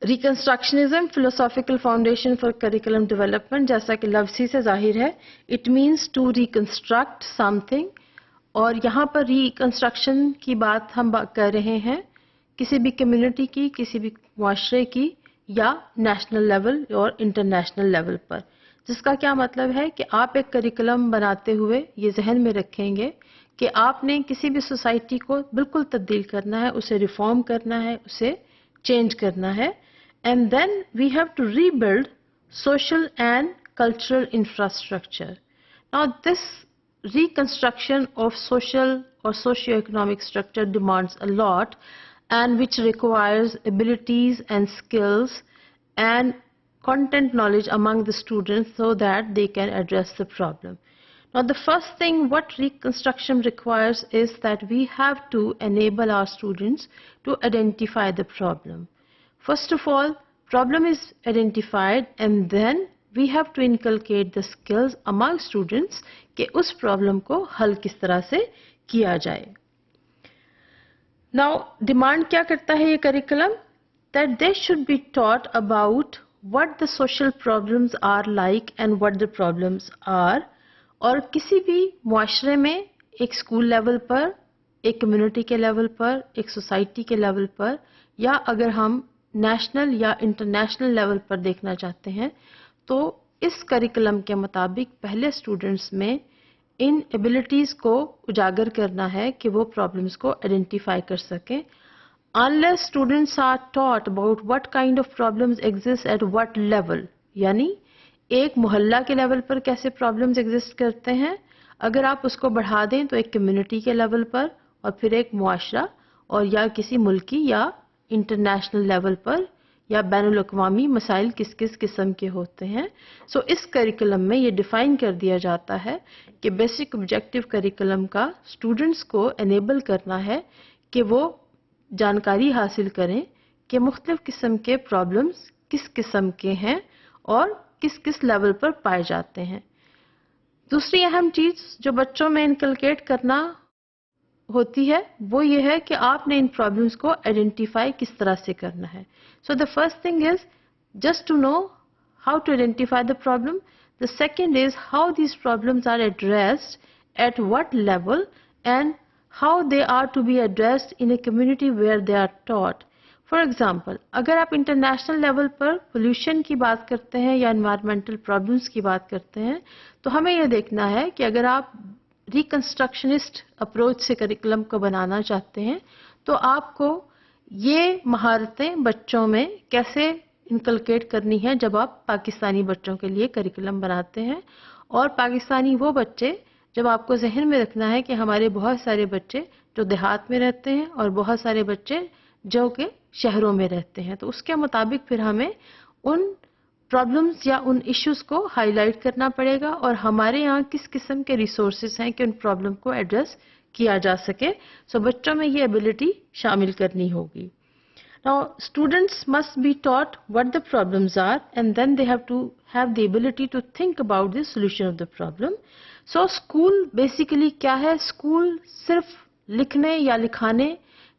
ریکنسٹرکشنزم philosophical foundation for curriculum development, جیسا کہ لفظی سے ظاہر ہے، it means to reconstruct something, اور یہاں پر ریکنسٹرکشن کی بات ہم کر رہے ہیں کسی بھی کمیونٹی کی، کسی بھی معاشرے کی، یا نیشنل لیول اور انٹرنیشنل لیول پر، جس کا کیا مطلب ہے کہ آپ ایک کریکولم بناتے ہوئے یہ ذہن میں رکھیں گے کہ آپ نے کسی بھی سوسائٹی کو بالکل تبدیل کرنا ہے، اسے ریفارم کرنا ہے، اسے چینج کرنا ہے. And then we have to rebuild social and cultural infrastructure. Now this reconstruction of social or socio-economic structure demands a lot, and which requires abilities and skills and content knowledge among the students so that they can address the problem. Now the first thing what reconstruction requires is that we have to enable our students to identify the problem. First of all, problem is identified, and then we have to inculcate the skills among students کہ اس problem کو حل کس طرح سے کیا جائے. Now, demand کیا کرتا ہے یہ curriculum? That they should be taught about what the social problems are like and what the problems are. اور کسی بھی معاشرے میں ایک اسکول لیول پر، ایک کمیونٹی کے لیول پر، ایک سوسائٹی کے لیول پر، یا اگر ہم نیشنل یا انٹرنیشنل لیول پر دیکھنا چاہتے ہیں تو اس کریکولم کے مطابق پہلے اسٹوڈنٹس میں ان ایبلٹیز کو اجاگر کرنا ہے کہ وہ پرابلمس کو آئیڈینٹیفائی کر سکیں. unless students are taught about what kind of problems exist at what level، یعنی ایک محلہ کے لیول پر کیسے پرابلمز ایگزسٹ کرتے ہیں، اگر آپ اس کو بڑھا دیں تو ایک کمیونٹی کے لیول پر، اور پھر ایک معاشرہ، اور یا کسی ملکی یا انٹرنیشنل لیول پر، یا بین الاقوامی مسائل کس کس قسم کے ہوتے ہیں. سو اس کریکولم میں یہ ڈیفائن کر دیا جاتا ہے کہ بیسک آبجیکٹو کریکولم کا اسٹوڈنٹس کو انیبل کرنا ہے کہ وہ جانکاری حاصل کریں کہ مختلف قسم کے پرابلمس کس قسم کے ہیں اور کس کس لیول پر پائے جاتے ہیں. دوسری اہم چیز جو بچوں میں انکلکیٹ کرنا ہوتی ہے وہ یہ ہے کہ آپ نے ان پرابلمس کو آئیڈینٹیفائی کس طرح سے کرنا ہے. So the first thing is just to know how to identify the problem. The second is how these problems are addressed at what level and how they are to be addressed in a community where they are taught. For example, اگر آپ international level پر pollution کی بات کرتے ہیں یا environmental problems کی بات کرتے ہیں تو ہمیں یہ دیکھنا ہے کہ اگر آپ ریکنسٹرکشنسٹ اپروچ سے کریکولم کو بنانا چاہتے ہیں تو آپ کو یہ مہارتیں بچوں میں کیسے انکلکیٹ کرنی ہے جب آپ پاکستانی بچوں کے لیے کریکولم بناتے ہیں. اور پاکستانی وہ بچے، جب آپ کو ذہن میں رکھنا ہے کہ ہمارے بہت سارے بچے جو دیہات میں رہتے ہیں اور بہت سارے بچے جو کہ شہروں میں رہتے ہیں، تو اس کے مطابق پھر ہمیں ان پرابلمس یا ان ایشوز کو ہائی لائٹ کرنا پڑے گا اور ہمارے یہاں کس قسم کے ریسورسز ہیں کہ ان پرابلم کو ایڈریس کیا جا سکے. سو بچوں میں یہ ایبلٹی شامل کرنی ہوگی. Now students must be taught what the problems are, and then they have to have the ability to think about the solution of the problem. So school basically کیا ہے؟ اسکول صرف لکھنے یا لکھانے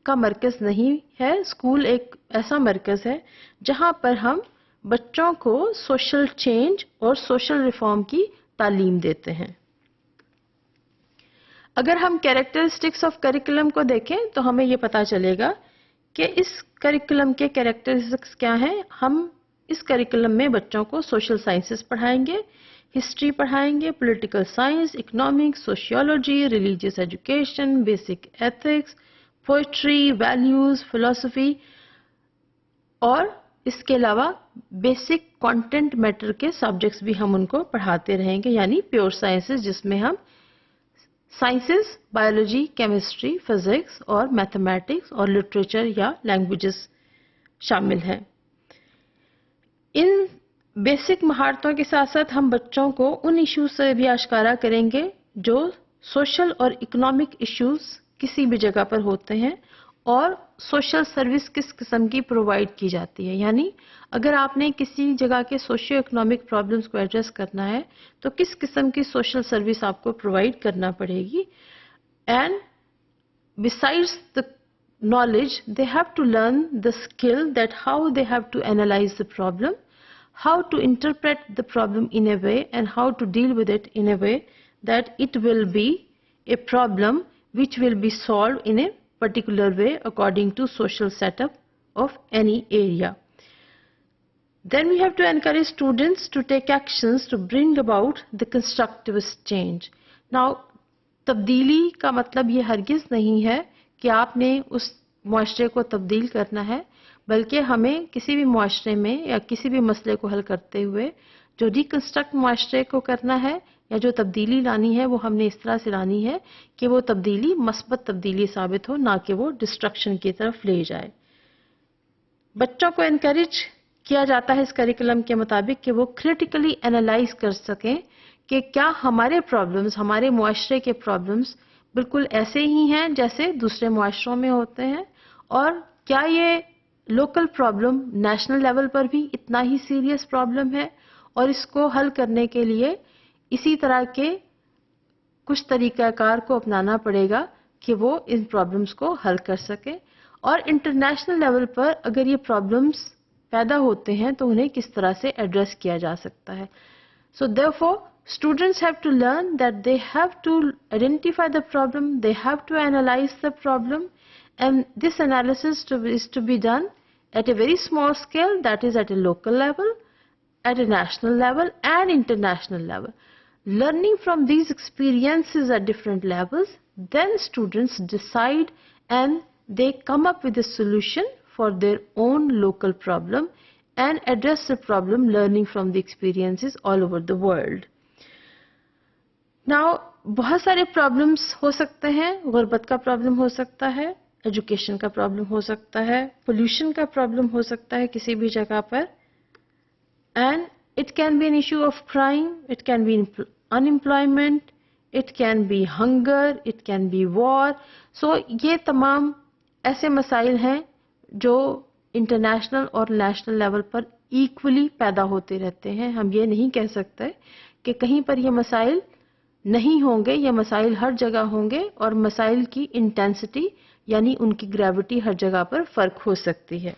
کا مرکز نہیں ہے. اسکول ایک ایسا مرکز ہے جہاں پر ہم بچوں کو سوشل چینج اور سوشل ریفارم کی تعلیم دیتے ہیں. اگر ہم کیریکٹرسٹکس آف کریکولم کو دیکھیں تو ہمیں یہ پتا چلے گا کہ اس کریکولم کے کیریکٹرسٹکس کیا ہیں. ہم اس کریکولم میں بچوں کو سوشل سائنسز پڑھائیں گے، ہسٹری پڑھائیں گے، political science, economics, sociology, religious education, basic ethics, poetry, values, فلسفی، اور اس کے علاوہ بیسک کانٹینٹ میٹر کے سبجیکٹس بھی ہم ان کو پڑھاتے رہیں گے، یعنی پیور سائنسز جس میں ہم سائنسز، بایولوجی، کیمسٹری، فزکس اور میتھمیٹکس اور لٹریچر یا لینگویجز شامل ہیں. ان بیسک مہارتوں کے ساتھ ساتھ ہم بچوں کو ان ایشوز سے بھی آشکارا کریں گے جو سوشل اور اکنامک ایشوز کسی بھی جگہ پر ہوتے ہیں اور سوشل سروس کس قسم کی پرووائڈ کی جاتی ہے. یعنی اگر آپ نے کسی جگہ کے سوشیو اکنامک پرابلمس کو ایڈریس کرنا ہے تو کس قسم کی سوشل سروس آپ کو پرووائڈ کرنا پڑے گی. And besides the knowledge, they have to learn the skill that how they have to analyze the problem, how to interpret the problem in a way, and how to deal with it in a way that it will be a problem which will be solved in a particular way according to social setup of any area. Then we have to encourage students to take actions to bring about the constructive change. Now, تبدیلی کا مطلب یہ ہرگز نہیں ہے کہ آپ نے اس معاشرے کو تبدیل کرنا ہے، بلکہ ہمیں کسی بھی معاشرے میں یا کسی بھی مسئلے کو حل کرتے ہوئے جو ریکنسٹرکٹ معاشرے کو کرنا ہے یا جو تبدیلی لانی ہے وہ ہم نے اس طرح سے لانی ہے کہ وہ تبدیلی مثبت تبدیلی ثابت ہو، نہ کہ وہ ڈسٹرکشن کی طرف لے جائے. بچوں کو انکریج کیا جاتا ہے اس کریکولم کے مطابق کہ وہ کریٹیکلی انالائز کر سکیں کہ کیا ہمارے پرابلمز، ہمارے معاشرے کے پرابلمز بالکل ایسے ہی ہیں جیسے دوسرے معاشروں میں ہوتے ہیں، اور کیا یہ لوکل پرابلم نیشنل لیول پر بھی اتنا ہی سیریس پرابلم ہے، اور اس کو حل کرنے کے لیے اسی طرح کے کچھ طریقہ کار کو اپنانا پڑے گا کہ وہ ان پرابلمز کو حل کر سکے. اور انٹرنیشنل لیول پر اگر یہ پرابلمز پیدا ہوتے ہیں تو انہیں کس طرح سے ایڈریس کیا جا سکتا ہے. So therefore, students have to learn that they have to identify the problem, they have to analyze the problem, and this analysis is to be done at a very small scale, that is at a local level, at a national level and international level. Learning from these experiences at different levels, then students decide and they come up with a solution for their own local problem and address the problem learning from the experiences all over the world. Now, بہت سارے problems ہو سکتے ہیں. غربت کا problem ہو سکتا ہے، education کا problem ہو سکتا ہے، پولوشن کا پرابلم ہو سکتا ہے کسی بھی جگہ پر، and it can be an issue of crime, it can be unemployment, it can be hunger, it can be war. So یہ تمام ایسے مسائل ہیں جو انٹرنیشنل اور نیشنل لیول پر ایکولی پیدا ہوتے رہتے ہیں. ہم یہ نہیں کہہ سکتے کہ کہیں پر یہ مسائل نہیں ہوں گے، یہ مسائل ہر جگہ ہوں گے، اور مسائل کی انٹینسٹی یعنی ان کی گریوٹی ہر جگہ پر فرق ہو سکتی ہے.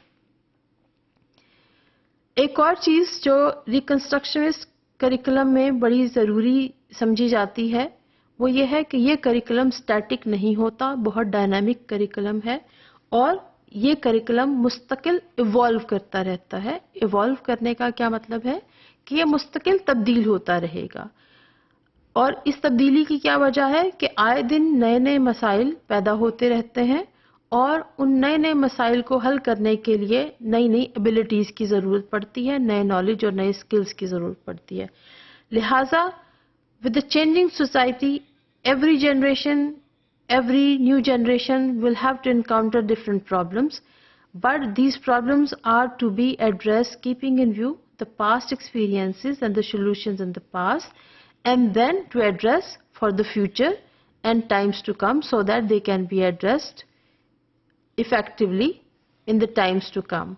ایک اور چیز جو ریکنسٹرکشنسٹ کریکولم میں بڑی ضروری سمجھی جاتی ہے وہ یہ ہے کہ یہ کریکولم سٹیٹک نہیں ہوتا، بہت ڈائنامک کریکولم ہے، اور یہ کریکولم مستقل ایوالو کرتا رہتا ہے. ایوالو کرنے کا کیا مطلب ہے کہ یہ مستقل تبدیل ہوتا رہے گا. اور اس تبدیلی کی کیا وجہ ہے کہ آئے دن نئے نئے مسائل پیدا ہوتے رہتے ہیں، اور ان نئے نئے مسائل کو حل کرنے کے لیے نئی نئی ایبلٹیز کی ضرورت پڑتی ہے، نئے نالج اور نئے اسکلز کی ضرورت پڑتی ہے. لہٰذا with the changing society, every new generation will have to encounter different problems, but these problems are to be addressed keeping in view the past experiences and the solutions in the past, and then to address for the future and times to come so that they can be addressed effectively in the times to come.